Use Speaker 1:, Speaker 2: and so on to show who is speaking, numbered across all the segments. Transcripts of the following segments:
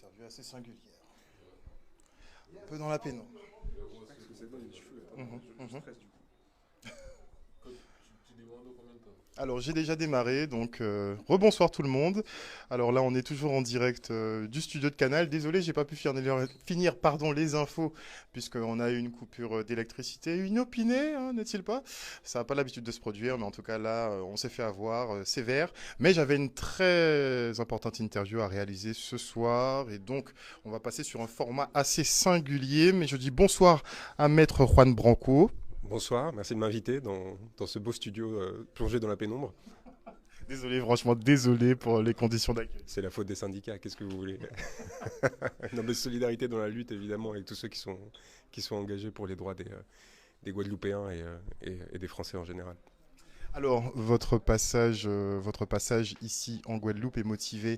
Speaker 1: Interview assez singulière. Un peu dans la pénombre.
Speaker 2: Parce que c'est dans les cheveux.
Speaker 1: Mhm,
Speaker 2: Je
Speaker 1: mhm.
Speaker 2: stresse du coup. Tu demandes combien de temps?
Speaker 1: Alors j'ai déjà démarré, donc rebonsoir tout le monde. Alors là on est toujours en direct du studio de Canal. Désolé, j'ai pas pu finir pardon, les infos puisqu'on a eu une coupure d'électricité inopinée, hein, n'est-il pas? Ça n'a pas l'habitude de se produire, mais en tout cas là on s'est fait avoir sévère. Mais j'avais une très importante interview à réaliser ce soir et donc on va passer sur un format assez singulier. Mais je dis bonsoir à Maître Juan Branco.
Speaker 2: Bonsoir, merci de m'inviter dans ce beau studio plongé dans la pénombre.
Speaker 1: Désolé, franchement désolé pour les conditions d'accueil.
Speaker 2: C'est la faute des syndicats, qu'est-ce que vous voulez? Non mais solidarité dans la lutte évidemment avec tous ceux qui sont engagés pour les droits des Guadeloupéens et des Français en général.
Speaker 1: Alors, votre passage ici en Guadeloupe est motivé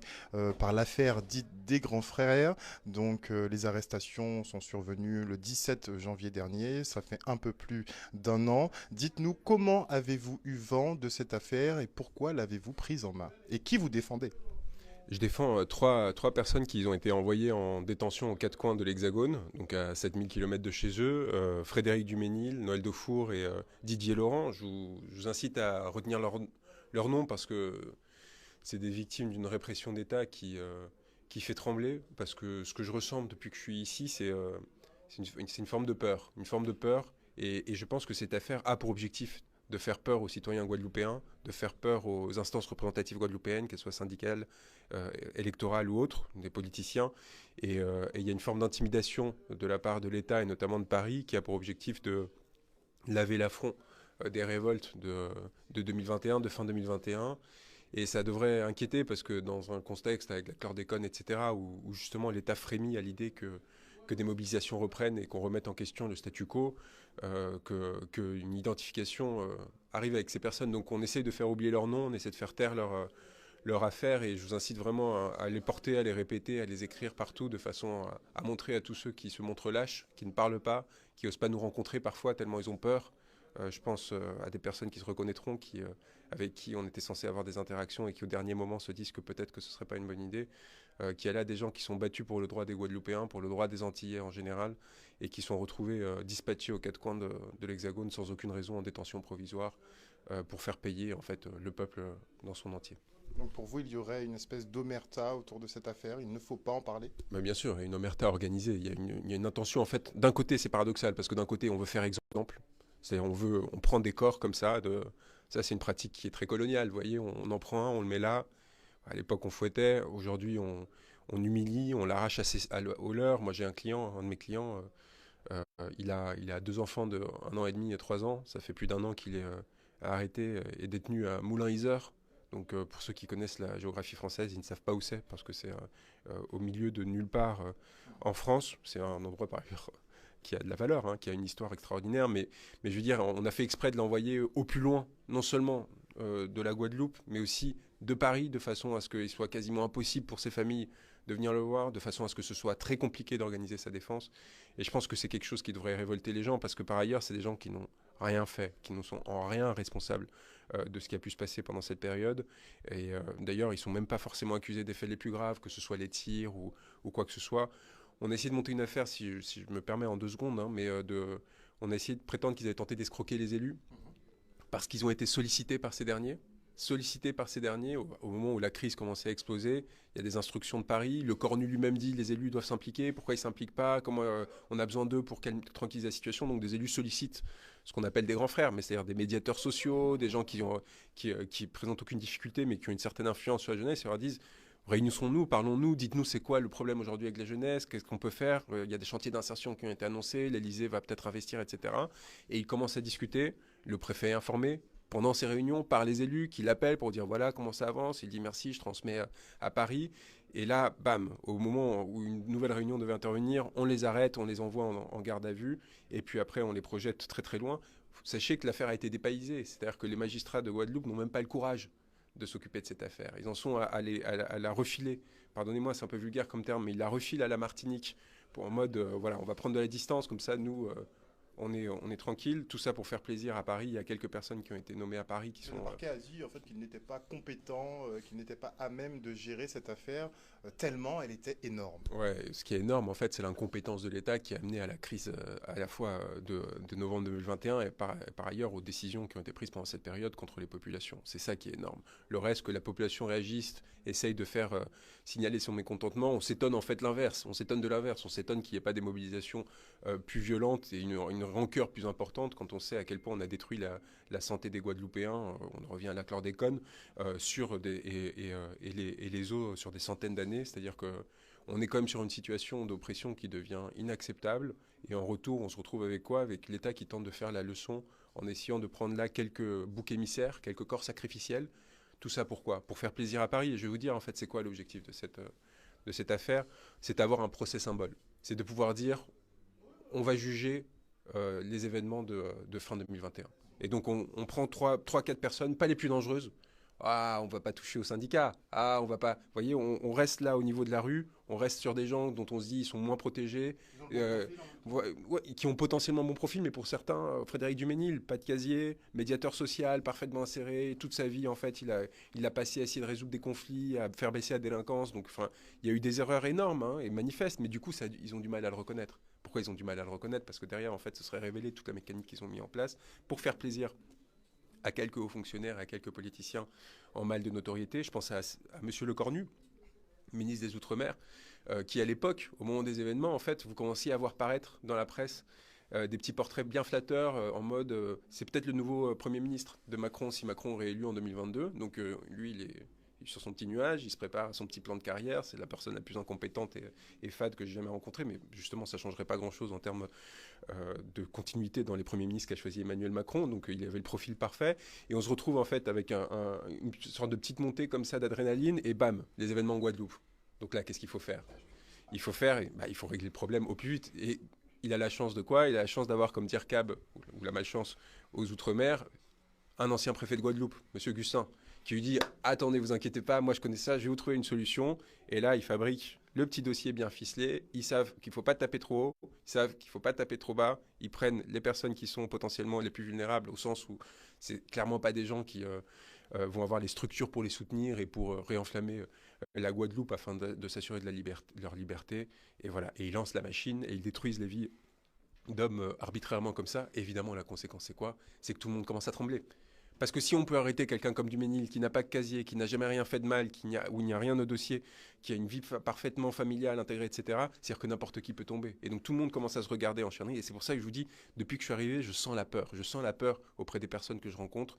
Speaker 1: par l'affaire dite des grands frères. Donc, les arrestations sont survenues le 17 janvier dernier. Ça fait un peu plus d'un an. Dites-nous, comment avez-vous eu vent de cette affaire et pourquoi l'avez-vous prise en main? Et qui vous défendait?
Speaker 2: Je défends trois personnes qui ont été envoyées en détention aux quatre coins de l'Hexagone, donc à 7000 km de chez eux. Frédéric Duménil, Noël Defour et Didier Laurent. Je vous incite à retenir leur nom parce que c'est des victimes d'une répression d'État qui fait trembler. Parce que ce que je ressens depuis que je suis ici, c'est une forme de peur. Une forme de peur. Et je pense que cette affaire a pour objectif de faire peur aux citoyens guadeloupéens, de faire peur aux instances représentatives guadeloupéennes, qu'elles soient syndicales, électorales ou autres, des politiciens. Et il y a une forme d'intimidation de la part de l'État et notamment de Paris qui a pour objectif de laver l'affront des révoltes de 2021, de fin 2021. Et ça devrait inquiéter parce que dans un contexte avec la chlordécone, etc., où justement l'État frémit à l'idée que des mobilisations reprennent et qu'on remette en question le statu quo, qu'une identification arrive avec ces personnes. Donc on essaie de faire oublier leur nom, on essaie de faire taire leur affaire et je vous incite vraiment à les porter, à les répéter, à les écrire partout de façon à montrer à tous ceux qui se montrent lâches, qui ne parlent pas, qui n'osent pas nous rencontrer parfois tellement ils ont peur. Je pense à des personnes qui se reconnaîtront, avec qui on était censé avoir des interactions et qui au dernier moment se disent que peut-être que ce ne serait pas une bonne idée. Qu'il y a là des gens qui sont battus pour le droit des Guadeloupéens, pour le droit des Antillais en général, et qui sont retrouvés dispatchés aux quatre coins de l'Hexagone sans aucune raison en détention provisoire pour faire payer en fait le peuple dans son entier.
Speaker 1: Donc, pour vous, il y aurait une espèce d'omerta autour de cette affaire. Il ne faut pas en parler.
Speaker 2: Mais bien sûr, il y a une omerta organisée. Il y a une intention en fait. D'un côté, c'est paradoxal parce que d'un côté, on veut faire exemple. C'est-à-dire, on prend des corps comme ça. Ça, c'est une pratique qui est très coloniale. Vous voyez, on en prend un, on le met là. À l'époque, on fouettait. Aujourd'hui, on humilie, on l'arrache au leurre. Moi, j'ai un client, un de mes clients. Il a deux enfants de 1 an et demi et 3 ans. Ça fait plus d'1 an qu'il est arrêté et détenu à Moulins-Isère. Donc, pour ceux qui connaissent la géographie française, ils ne savent pas où c'est parce que c'est au milieu de nulle part en France. C'est un endroit par ailleurs qui a de la valeur, hein, qui a une histoire extraordinaire. Mais je veux dire, on a fait exprès de l'envoyer au plus loin, non seulement de la Guadeloupe, mais aussi de Paris, de façon à ce qu'il soit quasiment impossible pour ses familles de venir le voir, de façon à ce que ce soit très compliqué d'organiser sa défense. Et je pense que c'est quelque chose qui devrait révolter les gens, parce que par ailleurs, c'est des gens qui n'ont rien fait, qui ne sont en rien responsables de ce qui a pu se passer pendant cette période. Et d'ailleurs, ils ne sont même pas forcément accusés des faits les plus graves, que ce soit les tirs ou quoi que ce soit. On a essayé de monter une affaire, si je me permets en 2 secondes, hein, on a essayé de prétendre qu'ils avaient tenté d'escroquer les élus, parce qu'ils ont été sollicités par ces derniers au moment où la crise commençait à exploser. Il y a des instructions de Paris. Le Cornu lui-même dit les élus doivent s'impliquer. Pourquoi ils ne s'impliquent pas? Comment on a besoin d'eux pour tranquilliser la situation? Donc des élus sollicitent ce qu'on appelle des grands frères, mais c'est-à-dire des médiateurs sociaux, des gens qui présentent aucune difficulté, mais qui ont une certaine influence sur la jeunesse. Ils leur disent réunissons-nous, parlons-nous, dites-nous c'est quoi le problème aujourd'hui avec la jeunesse, qu'est-ce qu'on peut faire? Il y a des chantiers d'insertion qui ont été annoncés, l'Elysée va peut-être investir, etc. Et ils commencent à discuter. Le préfet est informé pendant ces réunions par les élus qui l'appellent pour dire voilà comment ça avance. Il dit merci, je transmets à Paris. Et là, bam, au moment où une nouvelle réunion devait intervenir, on les arrête, on les envoie en garde à vue. Et puis après, on les projette très très loin. Sachez que l'affaire a été dépaysée. C'est-à-dire que les magistrats de Guadeloupe n'ont même pas le courage de s'occuper de cette affaire. Ils en sont à la refiler. Pardonnez-moi, c'est un peu vulgaire comme terme, mais ils la refilent à la Martinique. Pour en mode, voilà, on va prendre de la distance, comme ça, nous, on est tranquille. Tout ça pour faire plaisir à Paris. Il y a quelques personnes qui ont été nommées à Paris qui
Speaker 1: Le
Speaker 2: sont...
Speaker 1: parquet a dit en fait qu'il n'était pas compétent, qu'il n'était pas à même de gérer cette affaire, tellement elle était énorme.
Speaker 2: Ouais, ce qui est énorme, en fait, c'est l'incompétence de l'État qui a amené à la crise à la fois de novembre 2021 et par ailleurs aux décisions qui ont été prises pendant cette période contre les populations. C'est ça qui est énorme. Le reste, que la population réagisse, essaye de faire signaler son mécontentement, on s'étonne en fait l'inverse. On s'étonne de l'inverse. On s'étonne qu'il n'y ait pas des mobilisations plus violentes et une rancœur plus importante quand on sait à quel point on a détruit la santé des Guadeloupéens. On en revient à la chlordécone et les eaux sur des centaines d'années. C'est-à-dire que on est quand même sur une situation d'oppression qui devient inacceptable. Et en retour, on se retrouve avec quoi? Avec l'État qui tente de faire la leçon en essayant de prendre là quelques boucs émissaires, quelques corps sacrificiels. Tout ça pourquoi? Pour faire plaisir à Paris. Et je vais vous dire, en fait, c'est quoi l'objectif de cette affaire? C'est d'avoir un procès symbole. C'est de pouvoir dire, on va juger les événements de fin 2021. Et donc, on prend 4 personnes, pas les plus dangereuses. Ah, on va pas toucher au syndicat. Ah, on va pas. Vous voyez, on reste là au niveau de la rue. On reste sur des gens dont on se dit ils sont moins protégés,
Speaker 1: Ils ont le bon profil,
Speaker 2: ouais, qui ont potentiellement bon profil, mais pour certains, Frédéric Duménil, pas de casier, médiateur social, parfaitement inséré, toute sa vie en fait, il a passé à essayer de résoudre des conflits, à faire baisser la délinquance. Donc, enfin, il y a eu des erreurs énormes hein, et manifestes, mais du coup, ça, ils ont du mal à le reconnaître. Pourquoi ils ont du mal à le reconnaître? Parce que derrière, en fait, ce serait révélé toute la mécanique qu'ils ont mis en place pour faire plaisir à quelques hauts fonctionnaires, à quelques politiciens en mal de notoriété. Je pense à Monsieur Lecornu, ministre des Outre-mer, qui à l'époque, au moment des événements, en fait, vous commenciez à voir paraître dans la presse des petits portraits bien flatteurs en mode c'est peut-être le nouveau Premier ministre de Macron si Macron est réélu en 2022. Donc lui, il est sur son petit nuage, il se prépare à son petit plan de carrière. C'est la personne la plus incompétente et fade que j'ai jamais rencontrée, mais justement, ça changerait pas grand-chose en termes de continuité dans les premiers ministres qu'a choisi Emmanuel Macron. Donc il avait le profil parfait. Et on se retrouve en fait avec une sorte de petite montée comme ça d'adrénaline et bam, les événements en Guadeloupe. Donc là, qu'est-ce qu'il faut faire? Il faut régler le problème au plus vite. Et il a la chance de quoi? Il a la chance d'avoir comme DIRCAB, ou la malchance aux Outre-mer, un ancien préfet de Guadeloupe, Monsieur Gustin, qui lui dit attendez, vous inquiétez pas, moi je connais ça, je vais vous trouver une solution. Et là, il fabrique le petit dossier bien ficelé. Ils savent qu'il ne faut pas taper trop haut, ils savent qu'il ne faut pas taper trop bas. Ils prennent les personnes qui sont potentiellement les plus vulnérables, au sens où c'est clairement pas des gens qui vont avoir les structures pour les soutenir et pour réenflammer la Guadeloupe afin de s'assurer de leur liberté. Et voilà. Et ils lancent la machine et ils détruisent les vies d'hommes arbitrairement comme ça. Et évidemment, la conséquence, c'est quoi? C'est que tout le monde commence à trembler. Parce que si on peut arrêter quelqu'un comme Duménil, qui n'a pas de casier, qui n'a jamais rien fait de mal, où il n'y a rien au dossier, qui a une vie parfaitement familiale, intégrée, etc., c'est-à-dire que n'importe qui peut tomber. Et donc tout le monde commence à se regarder en charnier. Et c'est pour ça que je vous dis, depuis que je suis arrivé, je sens la peur. Je sens la peur auprès des personnes que je rencontre,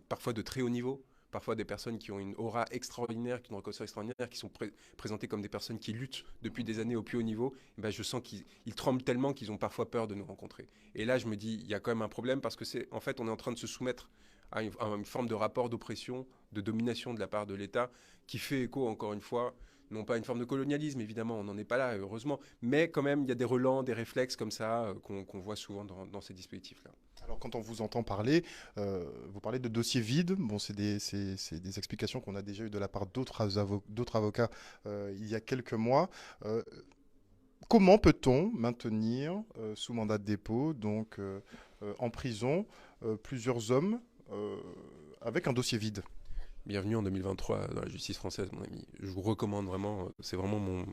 Speaker 2: parfois de très haut niveau, parfois des personnes qui ont une aura extraordinaire, qui ont une reconnaissance extraordinaire, qui sont présentées comme des personnes qui luttent depuis des années au plus haut niveau. Et ben, je sens qu'ils tremblent tellement qu'ils ont parfois peur de nous rencontrer. Et là, je me dis, il y a quand même un problème parce que en fait, on est en train de se soumettre à une forme de rapport d'oppression, de domination de la part de l'État, qui fait écho, encore une fois, non pas une forme de colonialisme, évidemment, on n'en est pas là, heureusement, mais quand même, il y a des relents, des réflexes comme ça qu'on voit souvent dans ces dispositifs-là.
Speaker 1: Alors quand on vous entend parler, vous parlez de dossiers vides. Bon, c'est des explications qu'on a déjà eues de la part d'autres avocats il y a quelques mois. Euh, Comment peut-on maintenir sous mandat de dépôt, donc en prison, plusieurs hommes avec un dossier vide?
Speaker 2: Bienvenue en 2023 dans la justice française, mon ami. Je vous recommande vraiment, c'est vraiment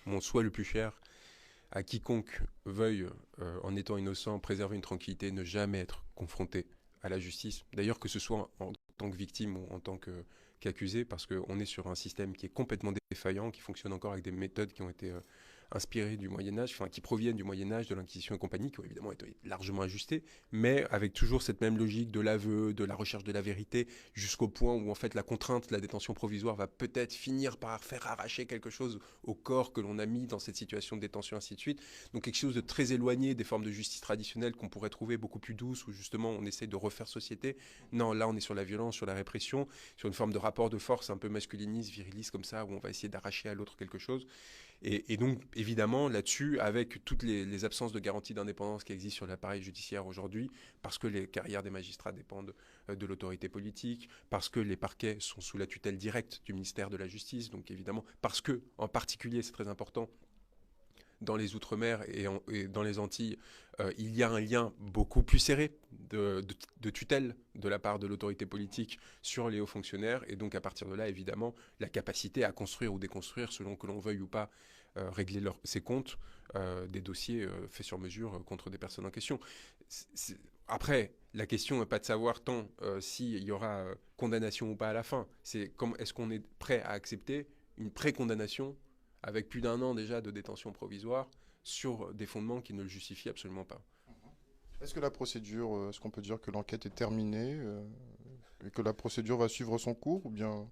Speaker 2: mon souhait le plus cher, à quiconque veuille, en étant innocent, préserver une tranquillité, ne jamais être confronté à la justice. D'ailleurs, que ce soit en tant que victime ou en tant qu'accusé, parce qu'on est sur un système qui est complètement défaillant, qui fonctionne encore avec des méthodes qui ont été inspirées du Moyen-Âge, enfin qui proviennent du Moyen-Âge, de l'Inquisition et compagnie, qui ont évidemment été largement ajustées, mais avec toujours cette même logique de l'aveu, de la recherche de la vérité, jusqu'au point où en fait la contrainte, la détention provisoire va peut-être finir par faire arracher quelque chose au corps que l'on a mis dans cette situation de détention, ainsi de suite. Donc quelque chose de très éloigné des formes de justice traditionnelles qu'on pourrait trouver beaucoup plus douces, où justement on essaye de refaire société. Non, là on est sur la violence, sur la répression, sur une forme de rapport de force un peu masculiniste, viriliste comme ça, où on va essayer d'arracher à l'autre quelque chose. Et donc, évidemment, là-dessus, avec toutes les absences de garantie d'indépendance qui existent sur l'appareil judiciaire aujourd'hui, parce que les carrières des magistrats dépendent de l'autorité politique, parce que les parquets sont sous la tutelle directe du ministère de la Justice, donc évidemment, parce que, en particulier, c'est très important, dans les Outre-mer et dans les Antilles, il y a un lien beaucoup plus serré de tutelle de la part de l'autorité politique sur les hauts fonctionnaires. Et donc, à partir de là, évidemment, la capacité à construire ou déconstruire, selon que l'on veuille ou pas régler ses comptes, des dossiers faits sur mesure contre des personnes en question. Après, la question n'est pas de savoir tant s'il y aura condamnation ou pas à la fin. C'est est-ce qu'on est prêt à accepter une pré-condamnation avec plus d'1 an déjà de détention provisoire sur des fondements qui ne le justifient absolument pas.
Speaker 1: Est-ce que la procédure, est-ce qu'on peut dire que l'enquête est terminée et que la procédure va suivre son cours ou bien...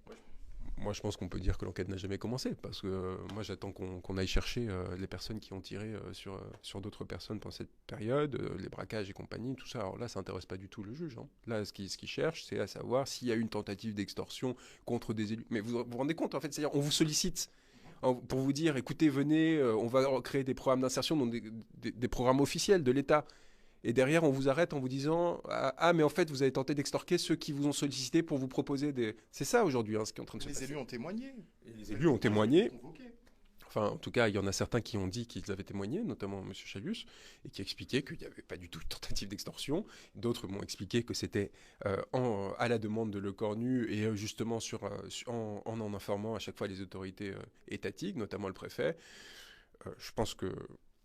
Speaker 2: Moi, je pense qu'on peut dire que l'enquête n'a jamais commencé, parce que moi, j'attends qu'on aille chercher les personnes qui ont tiré sur d'autres personnes pendant cette période, les braquages et compagnie, tout ça. Alors là, ça n'intéresse pas du tout le juge. Hein. Là, ce qu'il cherche, c'est à savoir s'il y a eu une tentative d'extorsion contre des élus. Mais vous vous rendez compte, en fait, c'est-à-dire, on vous sollicite pour vous dire, écoutez, venez, on va créer des programmes d'insertion, donc des programmes officiels de l'État. Et derrière, on vous arrête en vous disant « Ah, mais en fait, vous avez tenté d'extorquer ceux qui vous ont sollicité pour vous proposer des... » C'est ça, aujourd'hui, hein, ce qui est en train de se passer.
Speaker 1: Les élus ont témoigné.
Speaker 2: Les élus ont témoigné. Enfin, en tout cas, il y en a certains qui ont dit qu'ils avaient témoigné, notamment M. Chalius, et qui expliquaient qu'il n'y avait pas du tout de tentative d'extorsion. D'autres m'ont expliqué que c'était à la demande de Lecornu et justement en informant à chaque fois les autorités étatiques, notamment le préfet. Je pense que,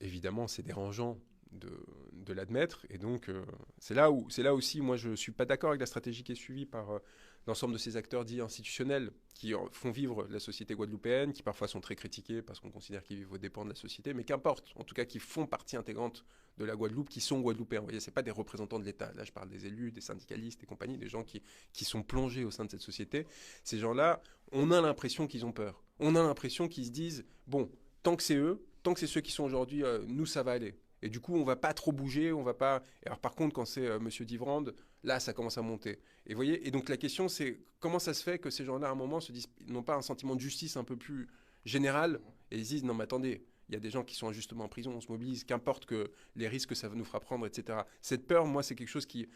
Speaker 2: évidemment, c'est dérangeant de l'admettre. Et donc, c'est là aussi, moi, je ne suis pas d'accord avec la stratégie qui est suivie par l'ensemble de ces acteurs dits institutionnels qui font vivre la société guadeloupéenne, qui parfois sont très critiqués parce qu'on considère qu'ils vivent aux dépens de la société, mais qu'importe, en tout cas, qui font partie intégrante de la Guadeloupe, qui sont guadeloupéens. Vous voyez, ce n'est pas des représentants de l'État. Là, je parle des élus, des syndicalistes et compagnie, des gens qui sont plongés au sein de cette société. Ces gens-là, on a l'impression qu'ils ont peur. On a l'impression qu'ils se disent, bon, tant que c'est eux, tant que c'est ceux qui sont aujourd'hui, nous, ça va aller. Et du coup, on ne va pas trop bouger, on va pas... Alors par contre, quand c'est Monsieur Divrand, là, ça commence à monter. Et, voyez, et donc la question, c'est comment ça se fait que ces gens-là, à un moment, n'ont pas un sentiment de justice un peu plus général et ils disent, non mais attendez, il y a des gens qui sont injustement en prison, on se mobilise, qu'importe que les risques que ça nous fera prendre, etc. Cette peur, moi, c'est quelque chose qui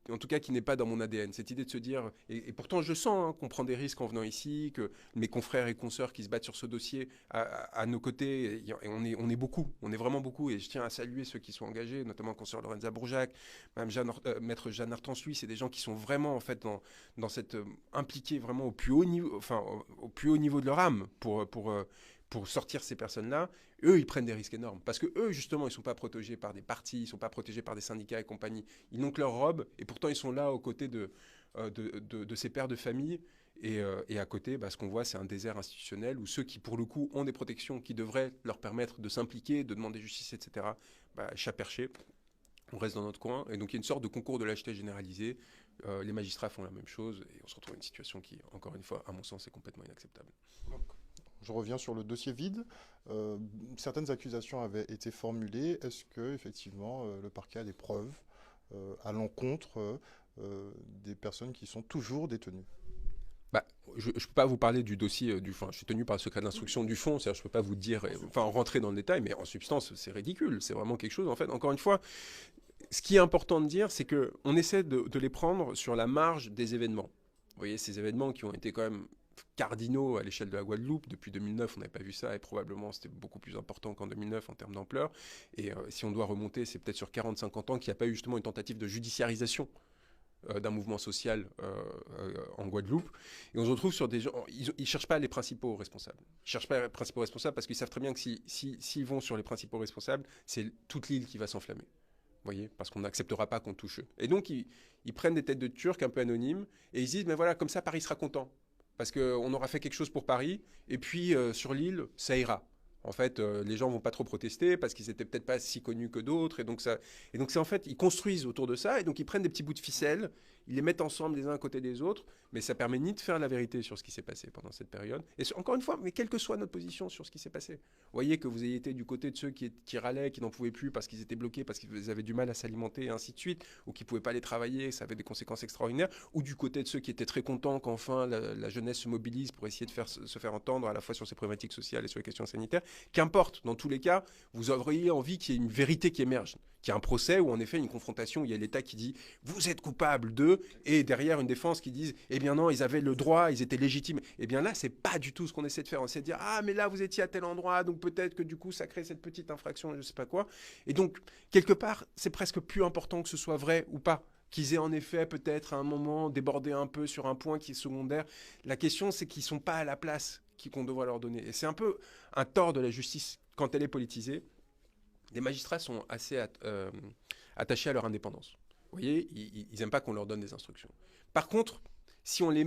Speaker 2: en tout cas, qui n'est pas dans mon ADN. Cette idée de se dire, et pourtant je sens qu'on prend des risques en venant ici, que mes confrères et consoeurs qui se battent sur ce dossier à nos côtés, et on est beaucoup, on est vraiment beaucoup, et je tiens à saluer ceux qui sont engagés, notamment consoeur Lorenza Bourjac, maître Jeanne Artensui, c'est des gens qui sont vraiment en fait dans cette impliqués vraiment au plus haut niveau, enfin au plus haut niveau de leur âme pour sortir ces personnes-là. Eux, ils prennent des risques énormes. Parce que eux, justement, ils ne sont pas protégés par des partis, ils ne sont pas protégés par des syndicats et compagnie. Ils n'ont que leur robe, et pourtant, ils sont là aux côtés de ces pères de famille. Et à côté, ce qu'on voit, c'est un désert institutionnel où ceux qui, pour le coup, ont des protections qui devraient leur permettre de s'impliquer, de demander justice, etc., chat perché, on reste dans notre coin. Et donc, il y a une sorte de concours de lâcheté généralisé. Les magistrats font la même chose, et on se retrouve dans une situation qui, encore une fois, à mon sens, est complètement inacceptable.
Speaker 1: Je reviens sur le dossier vide. Certaines accusations avaient été formulées. Est-ce que effectivement le parquet a des preuves à l'encontre des personnes qui sont toujours détenues?
Speaker 2: Je ne peux pas vous parler du dossier du fond. Je suis tenu par le secret d'instruction du fond. C'est-à-dire, je ne peux pas vous dire, rentrer dans le détail, mais en substance, c'est ridicule. C'est vraiment quelque chose. En fait, encore une fois, ce qui est important de dire, c'est qu'on essaie de les prendre sur la marge des événements. Vous voyez, ces événements qui ont été quand même cardinaux à l'échelle de la Guadeloupe. Depuis 2009, on n'avait pas vu ça, et probablement c'était beaucoup plus important qu'en 2009 en termes d'ampleur. Et si on doit remonter, c'est peut-être sur 40-50 ans qu'il n'y a pas eu justement une tentative de judiciarisation d'un mouvement social en Guadeloupe. Et on se retrouve sur des gens... Ils ne cherchent pas les principaux responsables. Ils ne cherchent pas les principaux responsables parce qu'ils savent très bien que s'ils vont sur les principaux responsables, c'est toute l'île qui va s'enflammer. Vous voyez, parce qu'on n'acceptera pas qu'on touche eux. Et donc, ils prennent des têtes de Turcs un peu anonymes et ils se disent, mais voilà, comme ça, Paris sera content. Parce qu'on aura fait quelque chose pour Paris, et puis sur l'île, ça ira. En fait, les gens ne vont pas trop protester parce qu'ils n'étaient peut-être pas si connus que d'autres. Et donc, c'est en fait, ils construisent autour de ça, et donc ils prennent des petits bouts de ficelle, ils les mettent ensemble les uns à côté des autres, mais ça permet ni de faire la vérité sur ce qui s'est passé pendant cette période, et encore une fois, mais quelle que soit notre position sur ce qui s'est passé. Vous voyez que vous ayez été du côté de ceux qui râlaient, qui n'en pouvaient plus parce qu'ils étaient bloqués, parce qu'ils avaient du mal à s'alimenter, et ainsi de suite, ou qui ne pouvaient pas aller travailler, ça avait des conséquences extraordinaires, ou du côté de ceux qui étaient très contents qu'enfin la jeunesse se mobilise pour essayer de se faire entendre à la fois sur ces problématiques sociales et sur les questions sanitaires. Qu'importe, dans tous les cas, vous auriez envie qu'il y ait une vérité qui émerge. qu'il y a un procès ou en effet une confrontation où il y a l'État qui dit vous êtes coupable d'eux et derrière une défense qui dit eh bien non, ils avaient le droit, ils étaient légitimes. Eh bien là, c'est pas du tout ce qu'on essaie de faire. On essaie de dire ah mais là vous étiez à tel endroit donc peut-être que du coup ça crée cette petite infraction, je sais pas quoi. Et donc quelque part, c'est presque plus important que ce soit vrai ou pas. Qu'ils aient en effet peut-être à un moment débordé un peu sur un point qui est secondaire. La question, c'est qu'ils ne sont pas à la place qu'on devrait leur donner. Et c'est un peu un tort de la justice quand elle est politisée. Les magistrats sont assez attachés à leur indépendance. Vous voyez, ils n'aiment pas qu'on leur donne des instructions. Par contre, si on les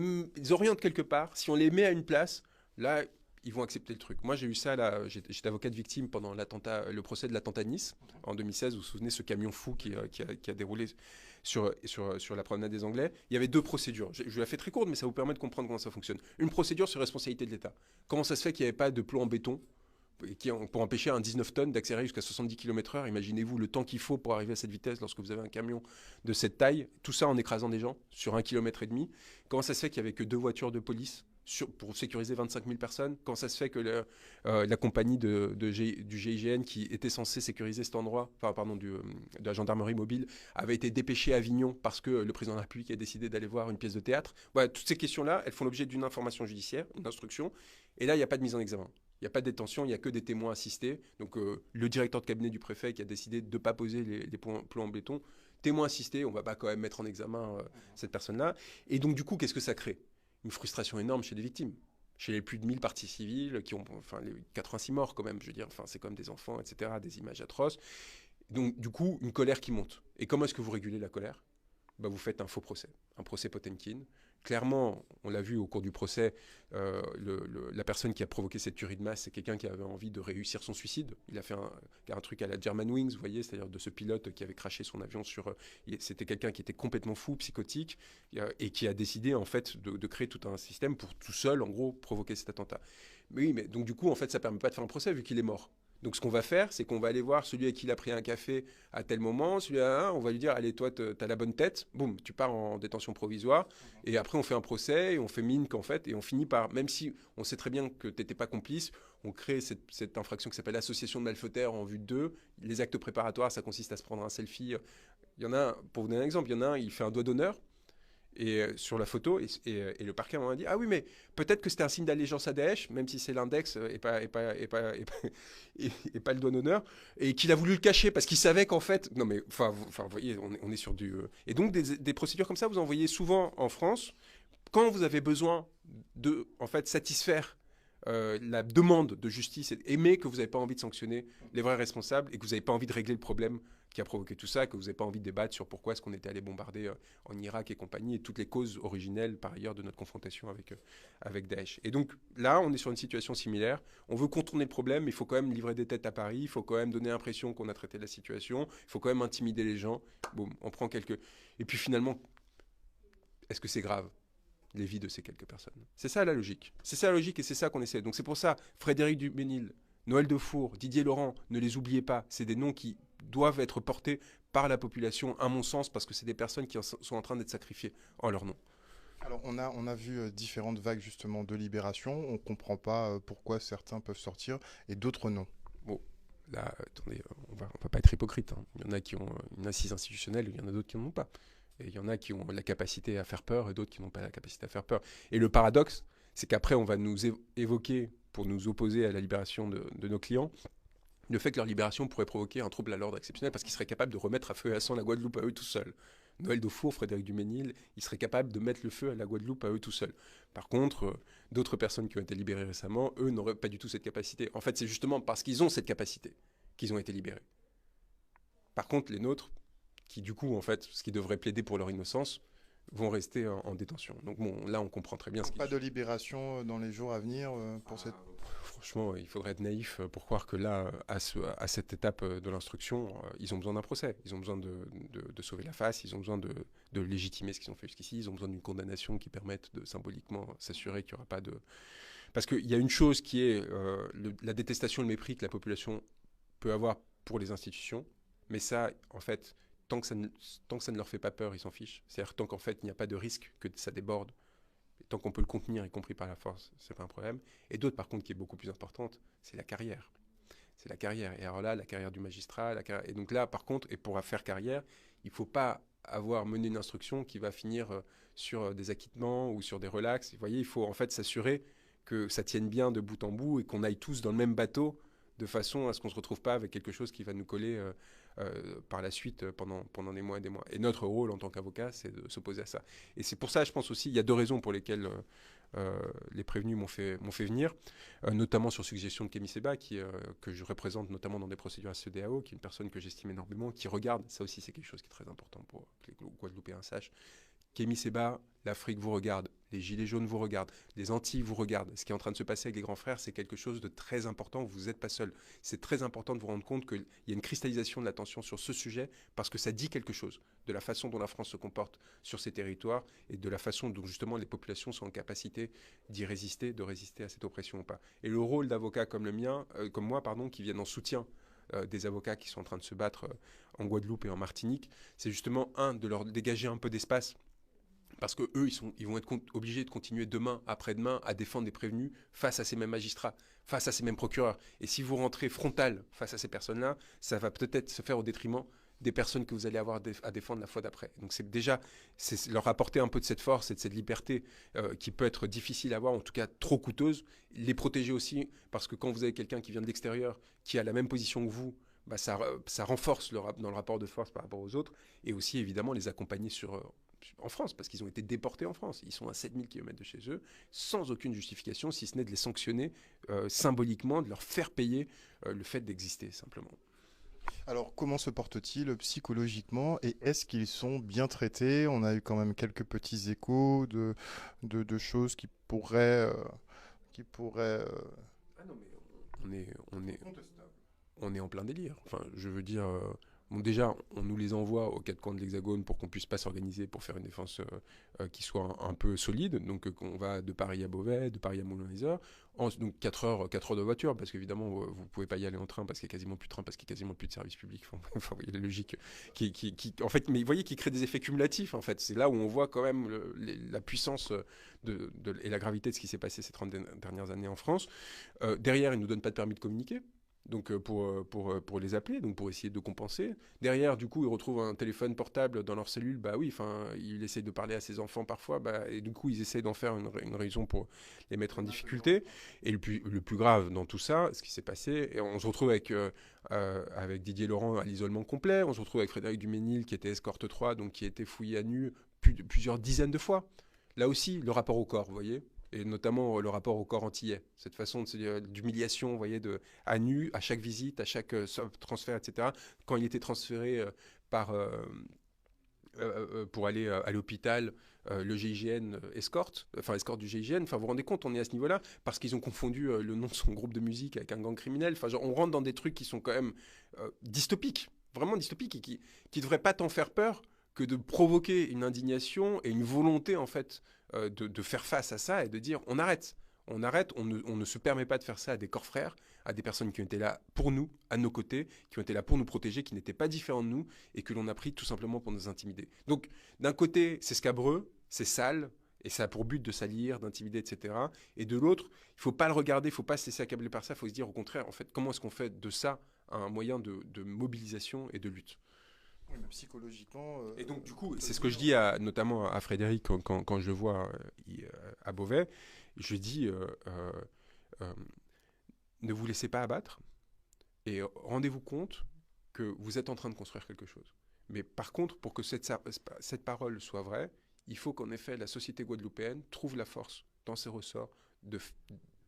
Speaker 2: oriente quelque part, si on les met à une place, là, ils vont accepter le truc. Moi, j'ai eu ça, là, j'étais avocat de victime pendant le procès de l'attentat de Nice, en 2016. Vous vous souvenez, ce camion fou qui a déroulé sur la promenade des Anglais. Il y avait deux procédures. Je la fais très courte, mais ça vous permet de comprendre comment ça fonctionne. Une procédure sur responsabilité de l'État. Comment ça se fait qu'il n'y avait pas de plomb en béton pour empêcher un 19 tonnes d'accélérer jusqu'à 70 km/h. Imaginez-vous le temps qu'il faut pour arriver à cette vitesse lorsque vous avez un camion de cette taille, tout ça en écrasant des gens sur 1,5 km. Comment ça se fait qu'il n'y avait que 2 voitures de police pour sécuriser 25 000 personnes? Comment ça se fait que la compagnie du GIGN qui était censée sécuriser cet endroit, de la gendarmerie mobile, avait été dépêchée à Avignon parce que le président de la République a décidé d'aller voir une pièce de théâtre? Voilà, toutes ces questions-là, elles font l'objet d'une information judiciaire, une instruction, et là, il n'y a pas de mise en examen. Il n'y a pas de détention, il n'y a que des témoins assistés. Donc le directeur de cabinet du préfet qui a décidé de ne pas poser les plombs en béton, témoin assisté, on ne va pas quand même mettre en examen cette personne-là. Et donc du coup, qu'est-ce que ça crée? Une frustration énorme chez les victimes. Chez les plus de 1000 parties civiles, qui ont, enfin, les 86 morts quand même, je veux dire, enfin, c'est comme des enfants, etc., des images atroces. Donc du coup, une colère qui monte. Et comment est-ce que vous régulez la colère? Vous faites un faux procès, un procès Potemkin. Clairement, on l'a vu au cours du procès, la personne qui a provoqué cette tuerie de masse, c'est quelqu'un qui avait envie de réussir son suicide. Il a fait un truc à la Germanwings, vous voyez, c'est-à-dire de ce pilote qui avait craché son avion sur... C'était quelqu'un qui était complètement fou, psychotique, et qui a décidé en fait de créer tout un système pour tout seul, en gros, provoquer cet attentat. Mais oui, mais donc du coup, en fait, ça ne permet pas de faire un procès vu qu'il est mort. Donc ce qu'on va faire, c'est qu'on va aller voir celui avec qui il a pris un café à tel moment, celui-là, on va lui dire, allez, toi, t'as la bonne tête, boum, tu pars en détention provisoire, et après on fait un procès, et on fait mine qu'en fait, et on finit par, même si on sait très bien que t'étais pas complice, on crée cette infraction qui s'appelle association de malfaiteurs en vue de deux. Les actes préparatoires, ça consiste à se prendre un selfie. Il y en a un, pour vous donner un exemple, il y en a un, il fait un doigt d'honneur, et sur la photo, et le parquet m'a dit, ah oui, mais peut-être que c'était un signe d'allégeance à Daesh, même si c'est l'index et pas le doigt d'honneur, et qu'il a voulu le cacher parce qu'il savait qu'en fait, non mais, enfin, vous voyez, on est sur du... Et donc des procédures comme ça, vous en voyez souvent en France, quand vous avez besoin de, en fait, satisfaire la demande de justice, mais que vous n'avez pas envie de sanctionner les vrais responsables et que vous n'avez pas envie de régler le problème qui a provoqué tout ça, que vous n'avez pas envie de débattre sur pourquoi est-ce qu'on était allé bombarder en Irak et compagnie, et toutes les causes originelles, par ailleurs, de notre confrontation avec Daesh. Et donc, là, on est sur une situation similaire. On veut contourner le problème, mais il faut quand même livrer des têtes à Paris, il faut quand même donner l'impression qu'on a traité la situation, il faut quand même intimider les gens. Boum, on prend quelques... Et puis finalement, est-ce que c'est grave, les vies de ces quelques personnes? C'est ça la logique. C'est ça la logique et c'est ça qu'on essaie. Donc c'est pour ça, Frédéric Duménil, Noël Defour, Didier Laurent, ne les oubliez pas. C'est des noms qui doivent être portés par la population, à mon sens, parce que c'est des personnes qui sont en train d'être sacrifiées en leur nom.
Speaker 1: Alors on a vu différentes vagues justement de libération. On ne comprend pas pourquoi certains peuvent sortir et d'autres non.
Speaker 2: Bon, là, attendez, on va pas être hypocrite. Hein. Il y en a qui ont une assise institutionnelle, il y en a d'autres qui n'en ont pas. Et il y en a qui ont la capacité à faire peur et d'autres qui n'ont pas la capacité à faire peur. Et le paradoxe, c'est qu'après, on va nous évoquer, pour nous opposer à la libération de nos clients, le fait que leur libération pourrait provoquer un trouble à l'ordre exceptionnel parce qu'ils seraient capables de remettre à feu et à sang la Guadeloupe à eux tout seuls. Noël Defour, Frédéric Duménil, ils seraient capables de mettre le feu à la Guadeloupe à eux tout seuls. Par contre, d'autres personnes qui ont été libérées récemment, eux, n'auraient pas du tout cette capacité. En fait, c'est justement parce qu'ils ont cette capacité qu'ils ont été libérés. Par contre, les nôtres, qui du coup, en fait, ce qui devrait plaider pour leur innocence, vont rester en détention. Donc bon, là, on comprend très bien ce qu'il
Speaker 1: Pas de libération dans les jours à venir pour cette...
Speaker 2: Franchement, il faudrait être naïf pour croire que là, à cette étape de l'instruction, ils ont besoin d'un procès. Ils ont besoin de sauver la face, ils ont besoin de légitimer ce qu'ils ont fait jusqu'ici, ils ont besoin d'une condamnation qui permette de symboliquement s'assurer qu'il n'y aura pas de... Parce qu'il y a une chose qui est la détestation et le mépris que la population peut avoir pour les institutions, mais ça, en fait, tant que ça ne leur fait pas peur, ils s'en fichent. C'est-à-dire tant qu'en fait, il n'y a pas de risque que ça déborde, tant qu'on peut le contenir, y compris par la force, c'est pas un problème. Et d'autres, par contre, qui est beaucoup plus importante, c'est la carrière. c'est la carrière. Et alors là, la carrière du magistrat, et donc là, par contre, et pour faire carrière, il ne faut pas avoir mené une instruction qui va finir sur des acquittements ou sur des relax. Vous voyez, il faut en fait s'assurer que ça tienne bien de bout en bout et qu'on aille tous dans le même bateau de façon à ce qu'on ne se retrouve pas avec quelque chose qui va nous coller par la suite pendant des mois et des mois. Et notre rôle en tant qu'avocat, c'est de s'opposer à ça. Et c'est pour ça, je pense aussi, il y a deux raisons pour lesquelles les prévenus m'ont fait venir, notamment sur suggestion de Kémy Séba, que je représente notamment dans des procédures à CEDEAO, qui est une personne que j'estime énormément, qui regarde, ça aussi c'est quelque chose qui est très important pour que les Guadeloupéens sachent. Kémy Séba, l'Afrique vous regarde, les Gilets jaunes vous regardent, les Antilles vous regardent. Ce qui est en train de se passer avec les grands frères, c'est quelque chose de très important. Vous n'êtes pas seul. C'est très important de vous rendre compte qu'il y a une cristallisation de l'attention sur ce sujet parce que ça dit quelque chose de la façon dont la France se comporte sur ces territoires et de la façon dont justement les populations sont en capacité d'y résister, de résister à cette oppression ou pas. Et le rôle d'avocats comme le mien, comme moi, pardon, qui viennent en soutien des avocats qui sont en train de se battre en Guadeloupe et en Martinique, c'est justement de leur dégager un peu d'espace. Parce qu'eux, ils vont être obligés de continuer demain, après-demain, à défendre des prévenus face à ces mêmes magistrats, face à ces mêmes procureurs. Et si vous rentrez frontal face à ces personnes-là, ça va peut-être se faire au détriment des personnes que vous allez avoir à défendre la fois d'après. Donc c'est leur apporter un peu de cette force et de cette liberté qui peut être difficile à avoir, en tout cas trop coûteuse. Les protéger aussi, parce que quand vous avez quelqu'un qui vient de l'extérieur, qui a la même position que vous, bah ça renforce dans le rapport de force par rapport aux autres. Et aussi, évidemment, les accompagner en France, parce qu'ils ont été déportés en France. Ils sont à 7000 km de chez eux, sans aucune justification, si ce n'est de les sanctionner symboliquement, de leur faire payer le fait d'exister, simplement.
Speaker 1: Alors, comment se portent-ils psychologiquement et est-ce qu'ils sont bien traités? On a eu quand même quelques petits échos de choses qui pourraient.
Speaker 2: Ah non, mais on est en plein délire. Enfin, je veux dire, bon, déjà, on nous les envoie aux quatre coins de l'Hexagone pour qu'on puisse pas s'organiser pour faire une défense qui soit un peu solide. Donc, on va de Paris à Beauvais, de Paris à Moulins-les-Heures. Donc, 4 heures de voiture, parce qu'évidemment, vous pouvez pas y aller en train parce qu'il y a quasiment plus de train, parce qu'il y a quasiment plus de service public. Enfin, vous voyez la logique en fait, mais vous voyez, qui crée des effets cumulatifs, en fait. C'est là où on voit quand même la puissance et la gravité de ce qui s'est passé ces 30 dernières années en France. Derrière, ils nous donnent pas de permis de communiquer. Donc pour les appeler, donc pour essayer de compenser. Derrière, du coup, ils retrouvent un téléphone portable dans leur cellule. Bah oui, enfin, ils essayent de parler à ses enfants parfois, et du coup, ils essayent d'en faire une raison pour les mettre en difficulté. Et le plus grave dans tout ça, ce qui s'est passé, et on se retrouve avec Didier Laurent à l'isolement complet. On se retrouve avec Frédéric Duménil qui était escorte 3, donc qui a été fouillé à nu plusieurs dizaines de fois. Là aussi, le rapport au corps, vous voyez, et notamment le rapport au corps antillais. Cette façon d'humiliation, vous voyez, à nu, à chaque visite, à chaque transfert, etc. Quand il était transféré pour aller à l'hôpital, le GIGN escorte du GIGN. Enfin, vous vous rendez compte, on est à ce niveau-là, parce qu'ils ont confondu le nom de son groupe de musique avec un gang criminel. Enfin, genre, on rentre dans des trucs qui sont quand même dystopiques, vraiment dystopiques, et qui ne devraient pas tant faire peur que de provoquer une indignation et une volonté, en fait, de faire face à ça et de dire on arrête, on ne se permet pas de faire ça à des corps frères, à des personnes qui ont été là pour nous, à nos côtés, qui ont été là pour nous protéger, qui n'étaient pas différents de nous et que l'on a pris tout simplement pour nous intimider. Donc d'un côté, c'est scabreux, c'est sale, et ça a pour but de salir, d'intimider, etc. Et de l'autre, il ne faut pas le regarder, il ne faut pas se laisser accabler par ça, il faut se dire au contraire, en fait, comment est-ce qu'on fait de ça un moyen de mobilisation et de lutte.
Speaker 1: Oui, mais psychologiquement.
Speaker 2: Et donc, du coup, c'est ce que je dis notamment à Frédéric quand je le vois à Beauvais. Je dis ne vous laissez pas abattre et rendez-vous compte que vous êtes en train de construire quelque chose. Mais par contre, pour que cette parole soit vraie, il faut qu'en effet la société guadeloupéenne trouve la force dans ses ressorts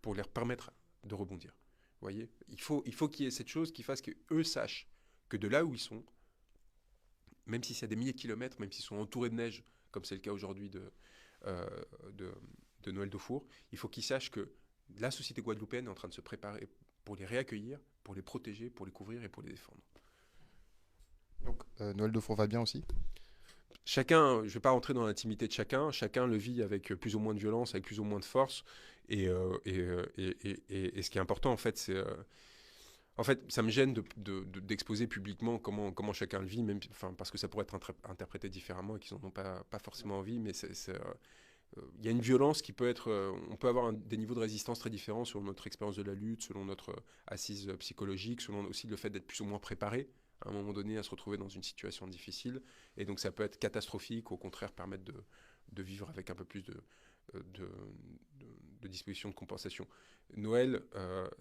Speaker 2: pour leur permettre de rebondir. Vous voyez, il faut qu'il y ait cette chose qui fasse qu'eux sachent que de là où ils sont, même si c'est à des milliers de kilomètres, même s'ils sont entourés de neige, comme c'est le cas aujourd'hui de Noël Dufour, il faut qu'ils sachent que la société guadeloupéenne est en train de se préparer pour les réaccueillir, pour les protéger, pour les couvrir et pour les défendre.
Speaker 1: Donc Noël Dufour va bien aussi?
Speaker 2: Chacun, je ne vais pas rentrer dans l'intimité de chacun le vit avec plus ou moins de violence, avec plus ou moins de force, et ce qui est important en fait, c'est... En fait, ça me gêne d'exposer publiquement comment chacun le vit, parce que ça pourrait être interprété différemment et qu'ils n'en ont pas forcément envie, mais il y a une violence qui peut être. On peut avoir des niveaux de résistance très différents selon notre expérience de la lutte, selon notre assise psychologique, selon aussi le fait d'être plus ou moins préparé à un moment donné à se retrouver dans une situation difficile. Et donc ça peut être catastrophique, au contraire permettre de vivre avec un peu plus de, de, de dispositions de compensation. Noël,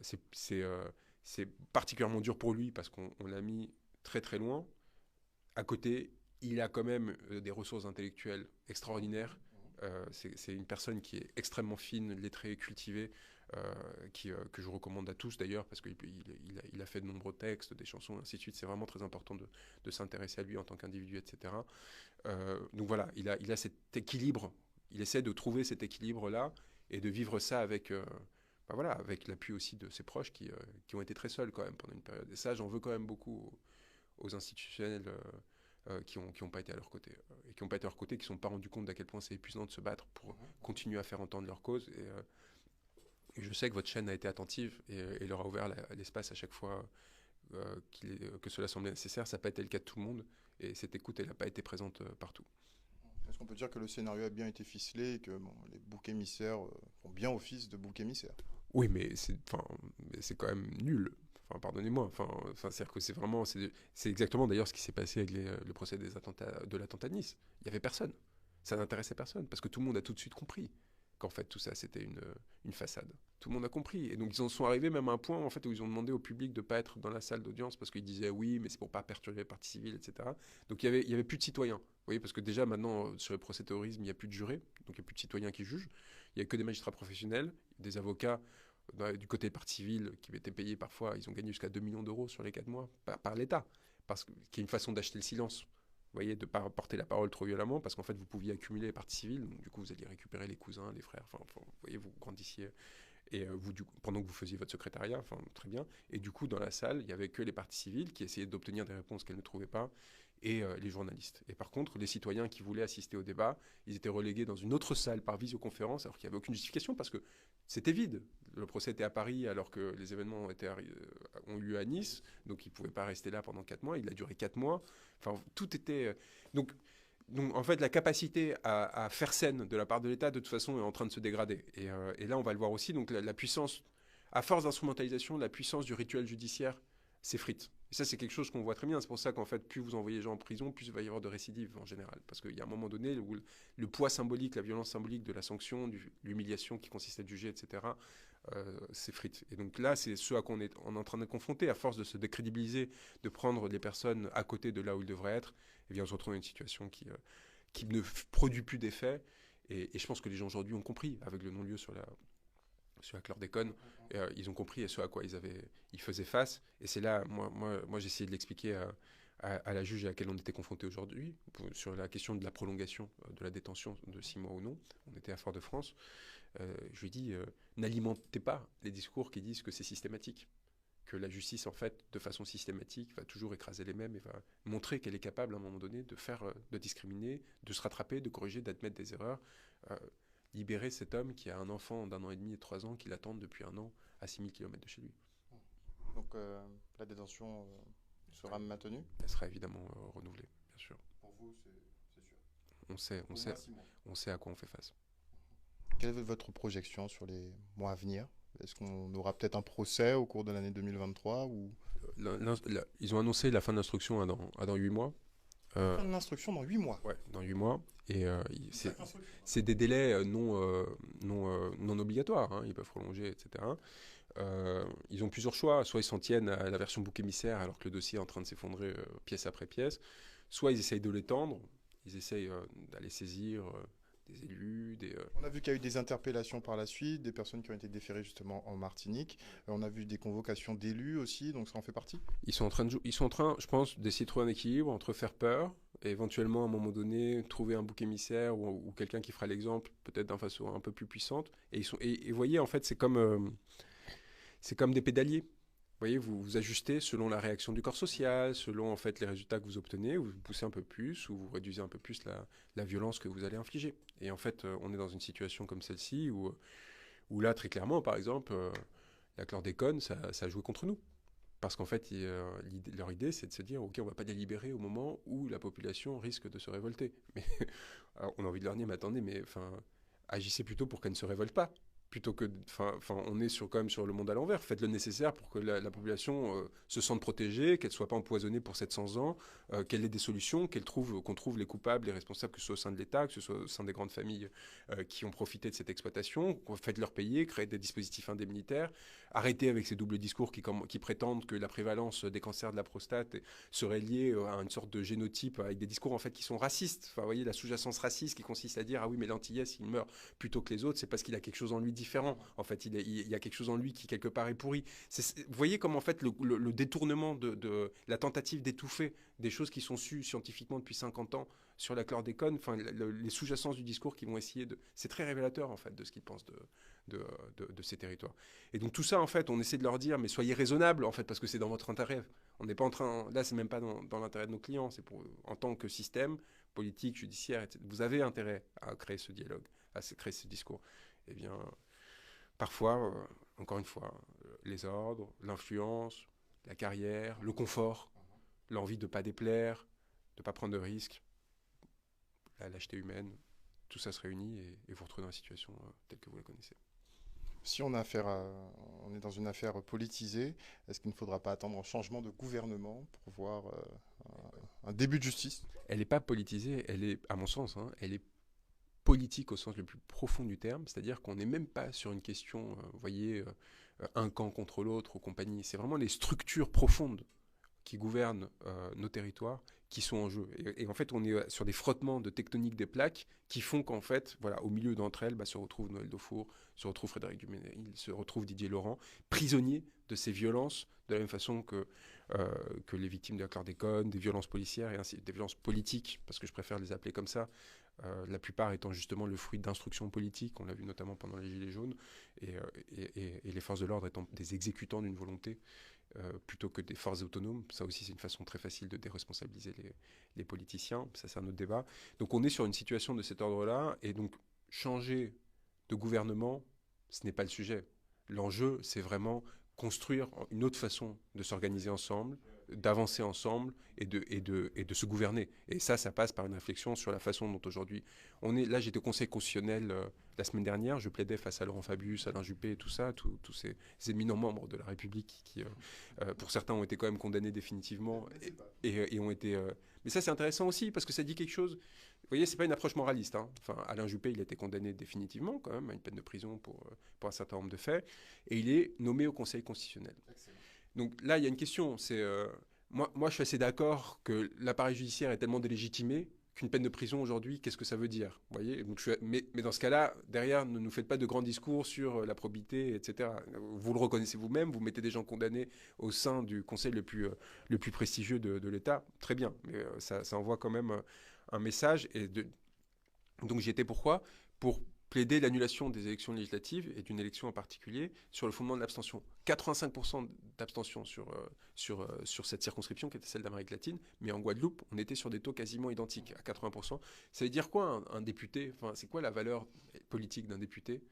Speaker 2: c'est particulièrement dur pour lui parce qu'on l'a mis très très loin. À côté, il a quand même des ressources intellectuelles extraordinaires. C'est une personne qui est extrêmement fine, lettrée, cultivée, que je recommande à tous d'ailleurs, parce qu'il a fait de nombreux textes, des chansons, ainsi de suite. C'est vraiment très important de s'intéresser à lui en tant qu'individu, etc. Donc voilà, il a cet équilibre, il essaie de trouver cet équilibre-là et de vivre ça avec, voilà, avec l'appui aussi de ses proches qui ont été très seuls quand même pendant une période. Et ça, j'en veux quand même beaucoup aux institutionnels qui ont pas été à leur côté et qui n'ont pas été à leur côté, qui ne sont pas rendus compte d'à quel point c'est épuisant de se battre pour continuer à faire entendre leur cause. Et je sais que votre chaîne a été attentive et leur a ouvert l'espace à chaque fois que cela semblait nécessaire. Ça n'a pas été le cas de tout le monde et cette écoute, elle n'a pas été présente partout.
Speaker 1: Est-ce qu'on peut dire que le scénario a bien été ficelé et que bon, les boucs émissaires font bien office de boucs émissaires?
Speaker 2: Oui, mais c'est quand même nul. Enfin, pardonnez-moi. C'est-à-dire que c'est exactement d'ailleurs ce qui s'est passé avec le procès de l'attentat de Nice. Il y avait personne. Ça n'intéressait personne parce que tout le monde a tout de suite compris qu'en fait tout ça c'était une façade. Tout le monde a compris et donc ils en sont arrivés même à un point en fait où ils ont demandé au public de pas être dans la salle d'audience parce qu'ils disaient oui mais c'est pour pas perturber les parties civiles, etc. Donc il y avait plus de citoyens. Vous voyez, parce que déjà maintenant sur le procès terrorisme il n'y a plus de jurés, donc il n'y a plus de citoyens qui jugent. Il n'y a que des magistrats professionnels, des avocats du côté des parties civiles qui étaient payés parfois, ils ont gagné jusqu'à 2 millions d'euros sur les 4 mois par l'État, parce qu'il y a une façon d'acheter le silence. Vous voyez, de ne pas porter la parole trop violemment, parce qu'en fait, vous pouviez accumuler les parties civiles, donc du coup, vous alliez récupérer les cousins, les frères, vous voyez, vous grandissiez, et pendant que vous faisiez votre secrétariat, très bien, et du coup, dans la salle, il n'y avait que les parties civiles qui essayaient d'obtenir des réponses qu'elles ne trouvaient pas, et les journalistes. Et par contre, les citoyens qui voulaient assister au débat, ils étaient relégués dans une autre salle par visioconférence, alors qu'il n'y avait aucune justification, parce que c'était vide. Le procès était à Paris, alors que les événements ont eu lieu à Nice, donc ils ne pouvaient pas rester là pendant 4 mois, il a duré 4 mois. Enfin, tout était... Donc, en fait, la capacité à faire scène de la part de l'État, de toute façon, est en train de se dégrader. Et là, on va le voir aussi, donc la puissance, à force d'instrumentalisation, la puissance du rituel judiciaire s'effrite. Et ça, c'est quelque chose qu'on voit très bien. C'est pour ça qu'en fait, plus vous envoyez les gens en prison, plus il va y avoir de récidives en général. Parce qu'il y a un moment donné où le poids symbolique, la violence symbolique de la sanction, l'humiliation qui consiste à te juger, etc., s'effrite. Et donc là, c'est ce à quoi on est en train de confronter, à force de se décrédibiliser, de prendre les personnes à côté de là où ils devraient être, et bien on se retrouve dans une situation qui ne produit plus d'effet. Et je pense que les gens aujourd'hui ont compris, avec le non-lieu sur la chlordécone, ils ont compris ce à quoi ils faisaient face. Et c'est là, moi j'ai essayé de l'expliquer à la juge à laquelle on était confronté aujourd'hui, sur la question de la prolongation de la détention de 6 mois ou non. On était à Fort-de-France. Je lui ai dit, n'alimentez pas les discours qui disent que c'est systématique. Que la justice, en fait, de façon systématique, va toujours écraser les mêmes et va montrer qu'elle est capable, à un moment donné, de discriminer, de se rattraper, de corriger, d'admettre des erreurs. Libérer cet homme qui a un enfant d'1 an et demi et 3 ans qui l'attendent depuis 1 an à 6000 km de chez lui.
Speaker 1: Donc la détention sera maintenue?
Speaker 2: Elle sera évidemment renouvelée, bien sûr.
Speaker 1: Pour vous, c'est sûr.
Speaker 2: On sait à quoi on fait face.
Speaker 1: Quelle est votre projection sur les mois à venir? Est-ce qu'on aura peut-être un procès au cours de l'année 2023 ou...
Speaker 2: Ils ont annoncé la fin de l'instruction à dans 8 mois.
Speaker 1: Fin de l'instruction dans 8 mois?
Speaker 2: Ouais, dans 8 mois. Et c'est des délais non obligatoires. Hein, ils peuvent prolonger, etc. Ils ont plusieurs choix. Soit ils s'en tiennent à la version bouc émissaire alors que le dossier est en train de s'effondrer pièce après pièce. Soit ils essayent de l'étendre. Ils essayent d'aller saisir des élus.
Speaker 1: On a vu qu'il y a eu des interpellations par la suite, des personnes qui ont été déférées justement en Martinique. On a vu des convocations d'élus aussi, donc ça en fait partie.
Speaker 2: Ils sont en train, je pense, d'essayer de trouver un équilibre entre faire peur et éventuellement, à un moment donné, trouver un bouc émissaire ou quelqu'un qui fera l'exemple, peut-être d'une façon un peu plus puissante. Et vous voyez, en fait, c'est comme des pédaliers. Vous voyez, vous ajustez selon la réaction du corps social, selon en fait les résultats que vous obtenez, vous poussez un peu plus ou vous réduisez un peu plus la violence que vous allez infliger. Et en fait, on est dans une situation comme celle-ci où là, très clairement, par exemple, la chlordécone, ça a joué contre nous. Parce qu'en fait, leur idée, c'est de se dire, OK, on ne va pas les libérer au moment où la population risque de se révolter. Mais alors, on a envie de leur dire, mais attendez, agissez plutôt pour qu'elle ne se révolte pas. Plutôt que, enfin, on est quand même sur le monde à l'envers. Faites le nécessaire pour que la population se sente protégée, qu'elle ne soit pas empoisonnée pour 700 ans, qu'elle ait des solutions, qu'on trouve les coupables, les responsables, que ce soit au sein de l'État, que ce soit au sein des grandes familles qui ont profité de cette exploitation. Faites-leur payer, créer des dispositifs indemnitaires, arrêtez avec ces doubles discours qui prétendent que la prévalence des cancers de la prostate serait liée à une sorte de génotype avec des discours en fait qui sont racistes. Enfin, vous voyez, la sous-jacence raciste qui consiste à dire ah oui, mais l'antillais, s'il meurt plutôt que les autres, c'est parce qu'il a quelque chose en lui différent. En fait, il y a quelque chose en lui qui, quelque part, est pourri. Vous voyez comme, en fait, le détournement de la tentative d'étouffer des choses qui sont sues scientifiquement depuis 50 ans sur la chlordécone, enfin, les sous-jacences du discours qui vont essayer de... C'est très révélateur, en fait, de ce qu'ils pensent de ces territoires. Et donc, tout ça, en fait, on essaie de leur dire, mais soyez raisonnables, en fait, parce que c'est dans votre intérêt. On n'est pas en train... Là, c'est même pas dans l'intérêt de nos clients. C'est pour, en tant que système politique, judiciaire, etc. Vous avez intérêt à créer ce dialogue, à créer ce discours. Eh bien, parfois, encore une fois, les ordres, l'influence, la carrière, le confort, l'envie de ne pas déplaire, de ne pas prendre de risques, la lâcheté humaine, tout ça se réunit et vous retrouvez dans la situation telle que vous la connaissez.
Speaker 1: Si on est dans une affaire politisée, est-ce qu'il ne faudra pas attendre un changement de gouvernement pour voir un début de justice?
Speaker 2: Elle n'est pas politisée, elle est, à mon sens, hein, elle est politique au sens le plus profond du terme, c'est-à-dire qu'on n'est même pas sur une question, vous voyez, un camp contre l'autre ou compagnie, c'est vraiment les structures profondes qui gouvernent nos territoires qui sont en jeu. Et en fait, on est sur des frottements de tectonique des plaques qui font qu'en fait, voilà, au milieu d'entre elles, se retrouve Noël Dufour, se retrouve Frédéric Duménil, se retrouve Didier Laurent, prisonniers de ces violences, de la même façon que les victimes de la chlordécone, des violences policières et ainsi, des violences politiques, parce que je préfère les appeler comme ça, la plupart étant justement le fruit d'instructions politiques, on l'a vu notamment pendant les Gilets jaunes, et les forces de l'ordre étant des exécutants d'une volonté, plutôt que des forces autonomes. Ça aussi, c'est une façon très facile de déresponsabiliser les politiciens. Ça, c'est un autre débat. Donc, on est sur une situation de cet ordre-là. Et donc, changer de gouvernement, ce n'est pas le sujet. L'enjeu, c'est vraiment construire une autre façon de s'organiser ensemble, d'avancer ensemble et de se gouverner. Et ça passe par une réflexion sur la façon dont aujourd'hui on est. Là, j'étais au Conseil constitutionnel la semaine dernière, je plaidais face à Laurent Fabius, Alain Juppé et tout ça, tous ces éminents membres de la République qui, pour certains, ont été quand même condamnés définitivement et ont été... Mais ça, c'est intéressant aussi parce que ça dit quelque chose. Vous voyez, c'est pas une approche moraliste. Hein. Enfin, Alain Juppé, il a été condamné définitivement quand même à une peine de prison pour un certain nombre de faits et il est nommé au Conseil constitutionnel. Excellent. Donc là, il y a une question. C'est moi, je suis assez d'accord que l'appareil judiciaire est tellement délégitimé qu'une peine de prison aujourd'hui, qu'est-ce que ça veut dire? Vous voyez. Donc mais dans ce cas-là, derrière, ne nous faites pas de grands discours sur la probité, etc. Vous le reconnaissez vous-même, vous mettez des gens condamnés au sein du conseil le plus prestigieux de l'État. Très bien, mais ça envoie quand même un message. Donc j'y étais pourquoi? Pour plaider l'annulation des élections législatives et d'une élection en particulier sur le fondement de l'abstention. 85% d'abstention sur cette circonscription qui était celle d'Amérique latine, mais en Guadeloupe, on était sur des taux quasiment identiques à 80%. Ça veut dire quoi un député? Enfin, c'est quoi la valeur politique d'un député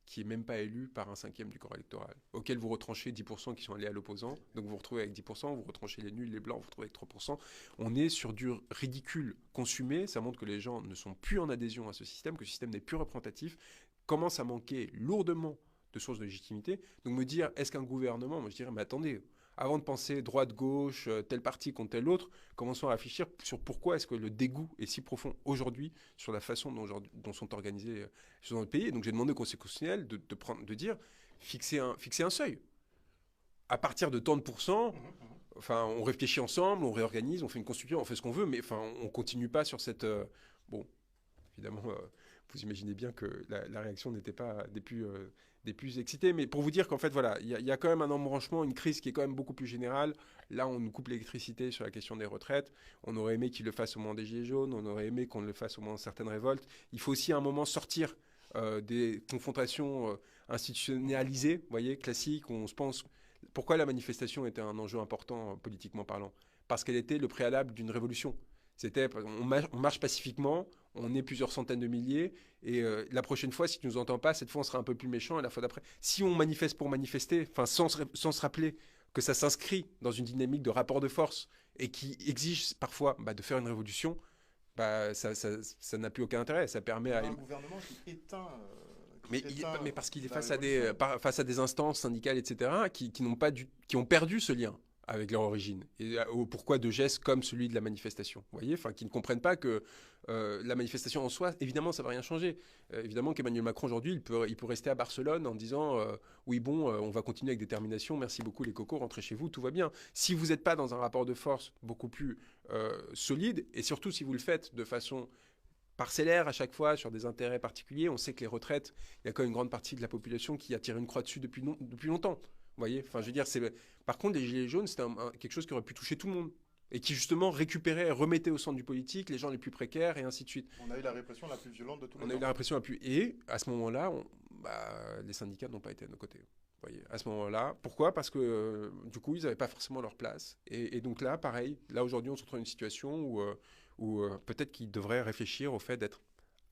Speaker 2: qui n'est même pas élu par un cinquième du corps électoral, auquel vous retranchez 10% qui sont allés à l'opposant, donc vous vous retrouvez avec 10%, vous retranchez les nuls, les blancs, vous vous retrouvez avec 3%. On est sur du ridicule consumé, ça montre que les gens ne sont plus en adhésion à ce système, que ce système n'est plus représentatif, commence à manquer lourdement de sources de légitimité. Donc me dire, est-ce qu'un gouvernement, moi je dirais, mais attendez, avant de penser droite-gauche, tel parti contre tel autre, commençons à réfléchir sur pourquoi est-ce que le dégoût est si profond aujourd'hui sur la façon dont sont organisées les choses dans le pays. Et donc j'ai demandé au Conseil constitutionnel de dire, fixer un seuil. À partir de tant de pourcents, enfin, on réfléchit ensemble, on réorganise, on fait une constitution, on fait ce qu'on veut, mais enfin, on continue pas sur cette... bon, évidemment, vous imaginez bien que la réaction n'était pas des plus excitées, mais pour vous dire qu'en fait, voilà, il y a quand même un embranchement, une crise qui est quand même beaucoup plus générale. Là, on nous coupe l'électricité sur la question des retraites. On aurait aimé qu'ils le fassent au moment des Gilets jaunes, on aurait aimé qu'on le fasse au moment de certaines révoltes. Il faut aussi à un moment sortir des confrontations institutionnalisées, vous voyez, classiques, où on se pense... Pourquoi la manifestation était un enjeu important politiquement parlant? Parce qu'elle était le préalable d'une révolution. C'était, on marche pacifiquement, on est plusieurs centaines de milliers, et la prochaine fois, si tu nous entends pas, cette fois on sera un peu plus méchant, et la fois d'après, si on manifeste pour manifester, enfin sans se rappeler que ça s'inscrit dans une dynamique de rapport de force et qui exige parfois de faire une révolution, bah, ça n'a plus aucun intérêt. Ça permet
Speaker 1: On
Speaker 2: à...
Speaker 1: a un gouvernement qui éteint,
Speaker 2: Mais parce qu'il est
Speaker 1: la
Speaker 2: face à des,
Speaker 1: révolution.
Speaker 2: face à des instances syndicales, etc., qui n'ont pas qui ont perdu ce lien avec leur origine. Et au pourquoi de gestes comme celui de la manifestation. Vous voyez, enfin, qui ne comprennent pas que la manifestation en soi, évidemment, ça ne va rien changer. Évidemment qu'Emmanuel Macron, aujourd'hui, il peut rester à Barcelone en disant oui, bon, on va continuer avec détermination, merci beaucoup les cocos, rentrez chez vous, tout va bien. Si vous n'êtes pas dans un rapport de force beaucoup plus solide, et surtout si vous le faites de façon parcellaire à chaque fois sur des intérêts particuliers. On sait que les retraites, il y a quand même une grande partie de la population qui a tiré une croix dessus depuis longtemps. Vous voyez, enfin, je veux dire, par contre, les gilets jaunes, c'était quelque chose qui aurait pu toucher tout le monde et qui justement récupérait, remettait au centre du politique les gens les plus précaires et ainsi de suite.
Speaker 1: On a eu la répression la plus violente de tous les
Speaker 2: On a
Speaker 1: temps.
Speaker 2: eu la répression et à ce moment-là, les syndicats n'ont pas été à nos côtés. Vous voyez, à ce moment-là, pourquoi? Parce que du coup, ils n'avaient pas forcément leur place. Et donc là, pareil, là aujourd'hui, on se retrouve dans une situation où peut-être qu'ils devraient réfléchir au fait d'être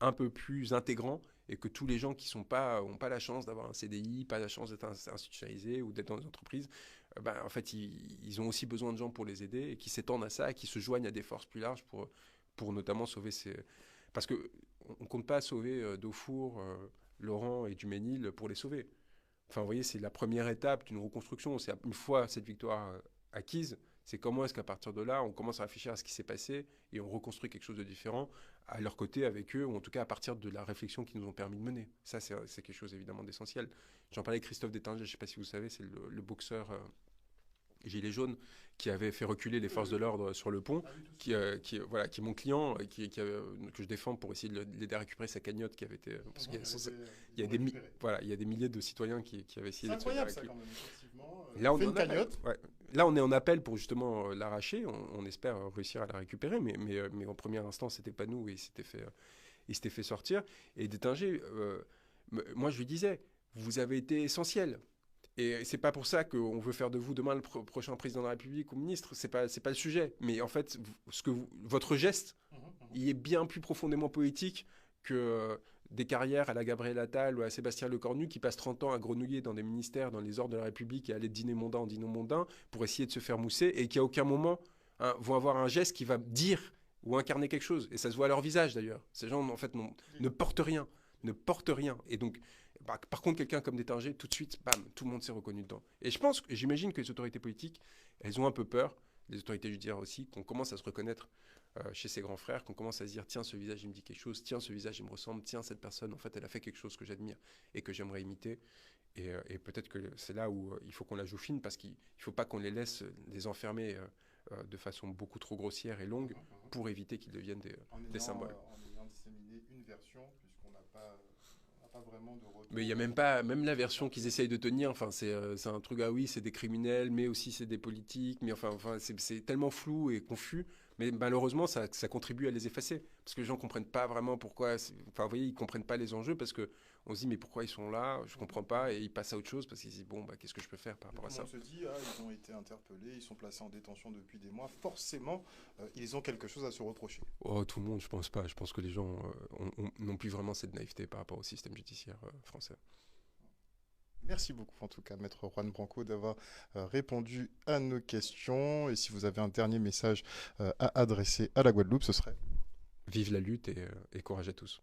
Speaker 2: un peu plus intégrants et que tous les gens qui n'ont pas la chance d'avoir un CDI, pas la chance d'être institutionnalisés ou d'être dans des entreprises, en fait, ils ont aussi besoin de gens pour les aider et qui s'étendent à ça et qui se joignent à des forces plus larges pour notamment sauver ces... Parce qu'on ne compte pas sauver Daufour, Laurent et Duménil pour les sauver. Enfin, vous voyez, c'est la première étape d'une reconstruction. C'est une fois cette victoire acquise, c'est comment est-ce qu'à partir de là, on commence à réfléchir à ce qui s'est passé et on reconstruit quelque chose de différent à leur côté avec eux, ou en tout cas à partir de la réflexion qu'ils nous ont permis de mener. Ça, c'est quelque chose évidemment d'essentiel. J'en parlais avec Christophe Détinger, je ne sais pas si vous savez, c'est le boxeur Gilet jaune qui avait fait reculer les forces de l'ordre sur le pont, voilà, qui est mon client, que je défends pour essayer de l'aider à récupérer sa cagnotte qui avait été... Parce qu'il y a voilà, il y a des milliers de citoyens qui avaient essayé
Speaker 1: c'est
Speaker 2: de se faire
Speaker 1: incroyable ça
Speaker 2: récupérer.
Speaker 1: quand même, effectivement.
Speaker 2: Là, on
Speaker 1: Fait
Speaker 2: est
Speaker 1: une
Speaker 2: en appel.
Speaker 1: cagnotte.
Speaker 2: Ouais. Là, on est en appel pour justement l'arracher. On espère réussir à la récupérer, mais en première instance, c'était pas nous et il s'était fait sortir. Et Détinger, moi, je lui disais, vous avez été essentiel. Et c'est pas pour ça qu'on veut faire de vous demain le prochain président de la République ou ministre. C'est pas le sujet. Mais en fait, votre geste, il est bien plus profondément politique que des carrières à la Gabriel Attal ou à Sébastien Lecornu qui passent 30 ans à grenouiller dans des ministères, dans les ordres de la République et aller de dîner mondain en dîner mondain pour essayer de se faire mousser et qui à aucun moment vont avoir un geste qui va dire ou incarner quelque chose. Et ça se voit à leur visage d'ailleurs. Ces gens en fait ne portent rien. Ne portent rien. Et donc, par contre, quelqu'un comme Détinger, tout de suite, bam, tout le monde s'est reconnu dedans. Et j'imagine que les autorités politiques, elles ont un peu peur, les autorités judiciaires aussi, qu'on commence à se reconnaître chez ses grands frères, qu'on commence à se dire tiens, ce visage il me dit quelque chose, tiens, ce visage il me ressemble, tiens, cette personne en fait elle a fait quelque chose que j'admire et que j'aimerais imiter. Et peut-être que c'est là où il faut qu'on la joue fine parce qu'il ne faut pas qu'on les laisse les enfermer de façon beaucoup trop grossière et longue pour éviter qu'ils deviennent des symboles.
Speaker 1: En ayant disséminé une version, puisqu'on n'a pas vraiment de retour.
Speaker 2: Mais il y a même la version qu'ils essayent de tenir, enfin c'est un truc, ah oui, c'est des criminels, mais aussi c'est des politiques, mais enfin c'est tellement flou et confus, mais malheureusement ça contribue à les effacer, parce que les gens comprennent pas vraiment pourquoi, enfin vous voyez, ils comprennent pas les enjeux, parce que on se dit mais pourquoi ils sont là, je comprends pas, et ils passent à autre chose, parce qu'ils se disent bon, qu'est-ce que je peux faire par rapport à ça.
Speaker 1: On se dit, ils ont été interpellés, ils sont placés en détention depuis des mois, forcément, ils ont quelque chose à se reprocher.
Speaker 2: Oh, tout le monde, je pense pas, je pense que les gens n'ont plus vraiment cette naïveté par rapport au système judiciaire français.
Speaker 1: Merci beaucoup en tout cas, Maître Juan Branco, d'avoir répondu à nos questions. Et si vous avez un dernier message à adresser à la Guadeloupe, ce serait...
Speaker 2: Vive la lutte et courage à tous.